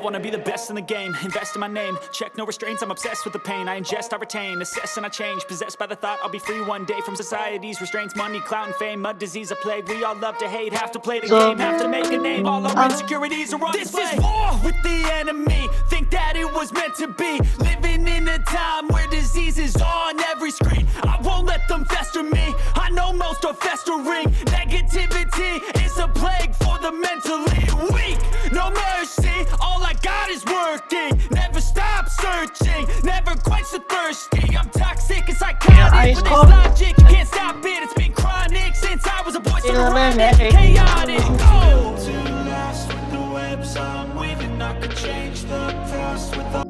wanna be the best in the game, invest in my name, check no restraints, I'm obsessed with the pain. I ingest, I retain, assess and I change, possessed by the thought I'll be free one day from society's restraints, money, clout and fame, mud, disease, a plague. We all love to hate, have to play the game, have to make a name. All our insecurities are on display. This is war with the enemy, think that it was meant to be. Living in a time where disease is on every screen. I won't let them fester me, I know most are festering. Negativity is a plague for the mentally weak. No mercy, all I got is working. Never stop searching, never quench the thirsty. I'm toxic and psychotic, but this logic can't stop it. It's been chronic since I was a boy, so chronic, chaotic. Oh, to last with the webs I'm weaving, I could change the past with the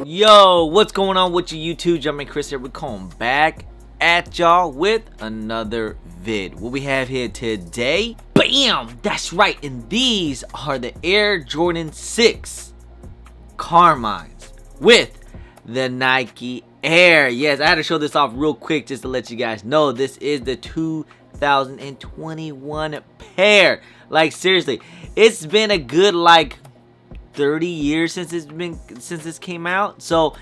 Yo, what's going on with you YouTube? Jumping Chris here. We're coming back at y'all with another vid. What we have here today, bam, that's right, and these are the Air Jordan 6 Carmines with the Nike Air. Yes, I had to show this off real quick just to let you guys know this is the 2021 pair. Like seriously, it's been a good like 30 years since this came out. So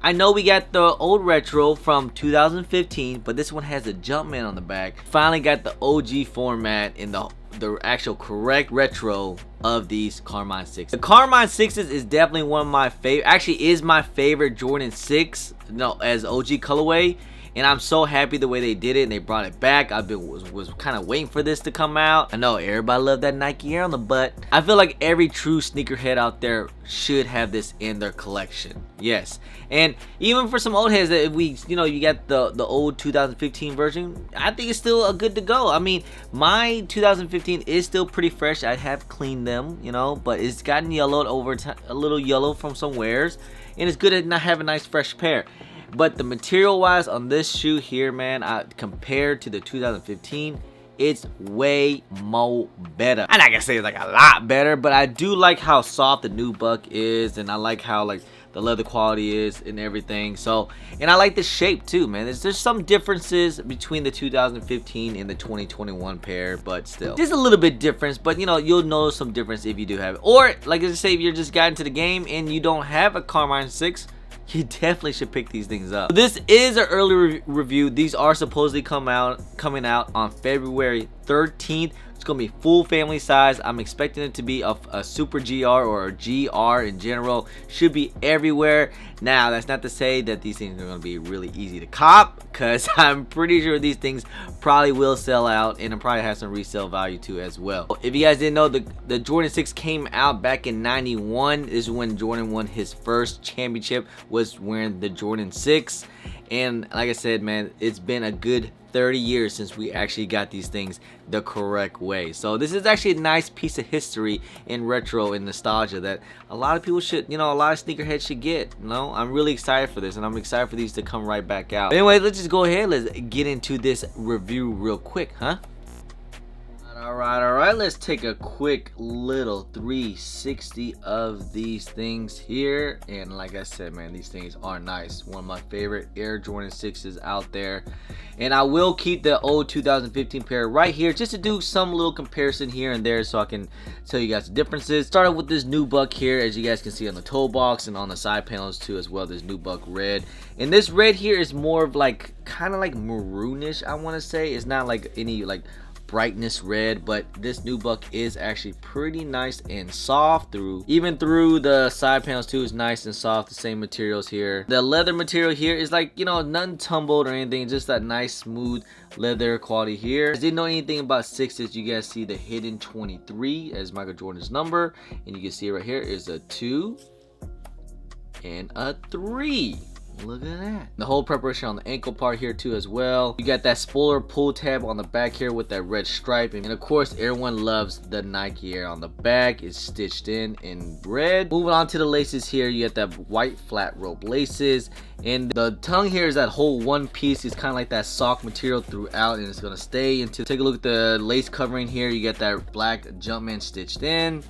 I know we got the old retro from 2015, but this one has a Jumpman on the back. Finally got the OG format in the actual correct retro of these Carmine 6. The Carmine 6s is definitely one of my favorite, actually is my favorite Jordan 6 as OG colorway. And I'm so happy the way they did it and they brought it back. Was kind of waiting for this to come out. I know everybody loved that Nike Air on the butt. I feel like every true sneakerhead out there should have this in their collection. Yes. And even for some old heads that if we, you got the old 2015 version, I think it's still a good to go. I mean, my 2015 is still pretty fresh. I have cleaned them, but it's gotten yellowed over time, a little yellow from some wears. And it's good to not have a nice fresh pair. But the material wise on this shoe here, man, compared to the 2015, it's way more better. I'm not gonna say it's like a lot better, but I do like how soft the new buck is, and I like how like the leather quality is and everything. So, and I like the shape too, man. There's some differences between the 2015 and the 2021 pair, but still there's a little bit difference. But you'll notice some difference if you do have it, or like I say, if you're just got into the game and you don't have a Carmine 6, you definitely should pick these things up. This is an early review. These are supposedly coming out on February 13th. It's gonna be full family size. I'm expecting it to be a super GR or a GR in general. Should be everywhere. Now, that's not to say that these things are gonna be really easy to cop, because I'm pretty sure these things probably will sell out and it probably has some resale value too as well. If you guys didn't know, the Jordan 6 came out back in '91. This is when Jordan won his first championship, was wearing the Jordan 6. And like I said, man, it's been a good 30 years since we actually got these things the correct way. So this is actually a nice piece of history in retro and nostalgia that a lot of people should, a lot of sneakerheads should get. I'm really excited for this, and I'm excited for these to come right back out. But anyway, let's just go ahead. Let's get into this review real quick, huh? All right, let's take a quick little 360 of these things here. And like I said, man, these things are nice. One of my favorite Air Jordan 6s out there. And I will keep the old 2015 pair right here just to do some little comparison here and there so I can tell you guys the differences. Started with this new buck here, as you guys can see on the toe box and on the side panels too as well. This new buck red. And this red here is more of like, kind of like maroonish, I want to say. It's not like any like brightness red, but this new buck is actually pretty nice and soft even through the side panels too. Is nice and soft. The same materials here. The leather material here is like, nothing tumbled or anything, just that nice smooth leather quality here. If you didn't know anything about 6s, you guys see the hidden 23 as Michael Jordan's number, and you can see right here is a 2 and a 3. Look at that. The whole preparation on the ankle part here too as well. You got that spoiler pull tab on the back here with that red stripe, and of course everyone loves the Nike Air on the back. It's stitched in red. Moving on to the laces here, you got that white flat rope laces, and the tongue here is that whole one piece. It's kind of like that sock material throughout, and it's gonna stay into. Take a look at the lace covering here. You got that black Jumpman stitched in.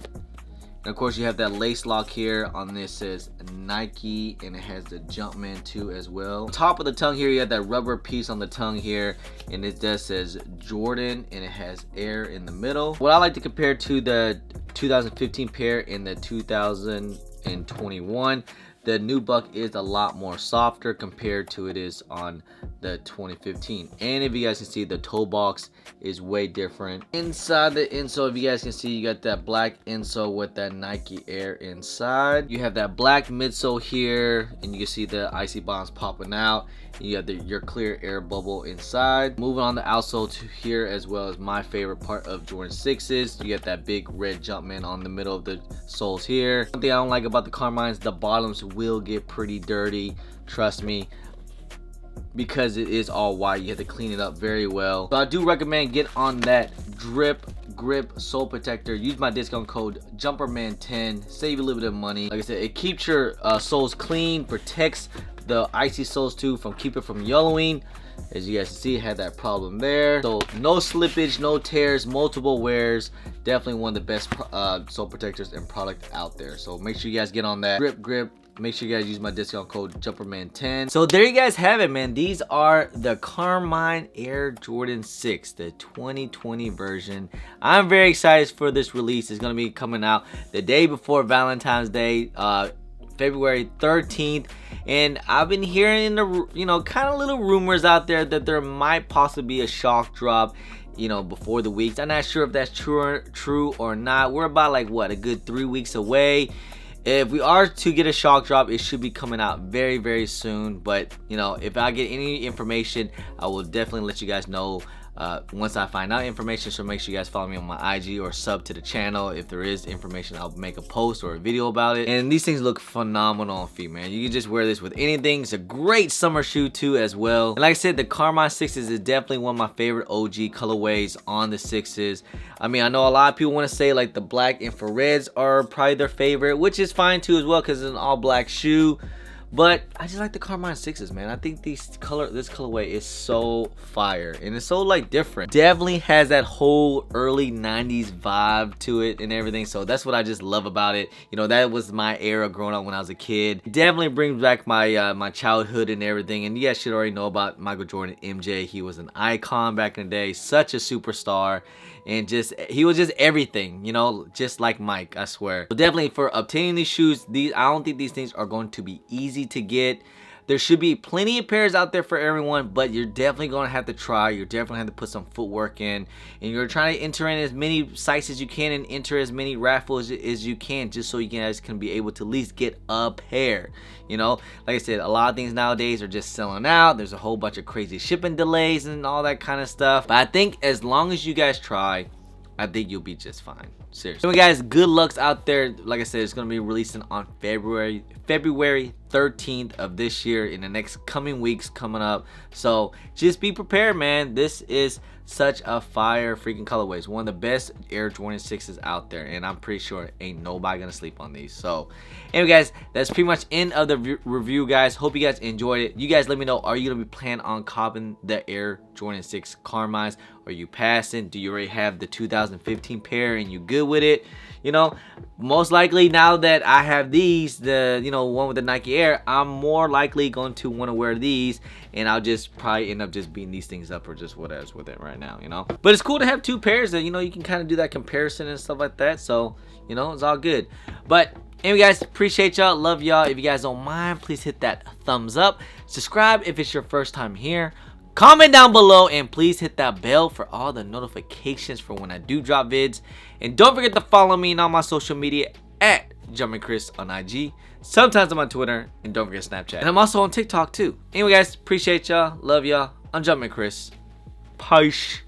And of course, you have that lace lock here. On this says Nike, and it has the Jumpman 2 as well. On top of the tongue here, you have that rubber piece on the tongue here, and it just says Jordan, and it has Air in the middle. What I like to compare to the 2015 pair and the 2021, the nubuck is a lot more softer compared to it is on the 2015. And if you guys can see, the toe box is way different. Inside the insole, if you guys can see, you got that black insole with that Nike Air inside. You have that black midsole here, and you can see the icy bonds popping out. You have your clear air bubble inside. Moving on the outsole to here, as well as my favorite part of Jordan 6s, you get that big red Jumpman on the middle of the soles here. One thing I don't like about the Carmines, the bottoms will get pretty dirty, trust me, because it is all white. You have to clean it up very well. So I do recommend get on that drip grip sole protector. Use my discount code JumperMan10, save a little bit of money. Like I said, it keeps your soles clean, protects the icy soles too from from yellowing. As you guys can see, it had that problem there. So no slippage, no tears, multiple wears. Definitely one of the best sole protectors and product out there. So make sure you guys get on that drip grip. Make sure you guys use my discount code JumperMan10. So there you guys have it, man. These are the Carmine Air Jordan 6, the 2020 version. I'm very excited for this release. It's gonna be coming out the day before Valentine's Day, February 13th. And I've been hearing the kind of little rumors out there that there might possibly be a shock drop before the weeks. I'm not sure if that's true or not. We're about like what, a good 3 weeks away. If we are to get a shock drop, it should be coming out very, very soon. But if I get any information, I will definitely let you guys know once I find out information. So make sure you guys follow me on my IG or sub to the channel. If there is information, I'll make a post or a video about it. And these things look phenomenal on feet, man. You can just wear this with anything. It's a great summer shoe too as well. And like I said, the Carmine 6s is definitely one of my favorite OG colorways on the 6s. I mean, I know a lot of people want to say like the black infrareds are probably their favorite, which is fine too as well because it's an all black shoe. But I just like the Carmine 6s, man. I think this colorway is so fire, and it's so like different. Definitely has that whole early 90s vibe to it and everything. So that's what I just love about it. That was my era growing up when I was a kid. It definitely brings back my my childhood and everything. And you guys should already know about Michael Jordan, MJ. He was an icon back in the day, such a superstar. And he was just everything, just like Mike, I swear. So definitely for obtaining these shoes, I don't think these things are going to be easy to get. There should be plenty of pairs out there for everyone, but you're definitely going to have to try. You're definitely going to have to put some footwork in, and you're trying to enter in as many sites as you can and enter as many raffles as you can, just so you guys can be able to at least get a pair. Like I said, a lot of things nowadays are just selling out. There's a whole bunch of crazy shipping delays and all that kind of stuff. But I think as long as you guys try, I think you'll be just fine. Seriously. Anyway, guys, good lucks out there. Like I said, it's going to be releasing on February 13th of this year, in the next coming weeks coming up. So just be prepared, man. This is such a fire freaking colorway. It's one of the best Air Jordan 6s out there, and I'm pretty sure ain't nobody gonna sleep on these. So anyway, guys, that's pretty much end of the review, guys. Hope you guys enjoyed it. You guys let me know, are you gonna be planning on copping the Air Jordan 6 Carmines? Are you passing? Do you already have the 2015 pair and you good with it? Most likely now that I have these, the one with the Nike Air, I'm more likely going to want to wear these, and I'll just probably end up just beating these things up or just whatever's with it right now, But it's cool to have two pairs that you can kind of do that comparison and stuff like that. So it's all good. But anyway, guys, appreciate y'all, love y'all. If you guys don't mind, please hit that thumbs up, subscribe if it's your first time here. Comment down below, and please hit that bell for all the notifications for when I do drop vids. And don't forget to follow me on all my social media at JumpingChris on IG. Sometimes I'm on Twitter, and don't forget Snapchat. And I'm also on TikTok too. Anyway, guys, appreciate y'all, love y'all. I'm JumpingChris. Peace.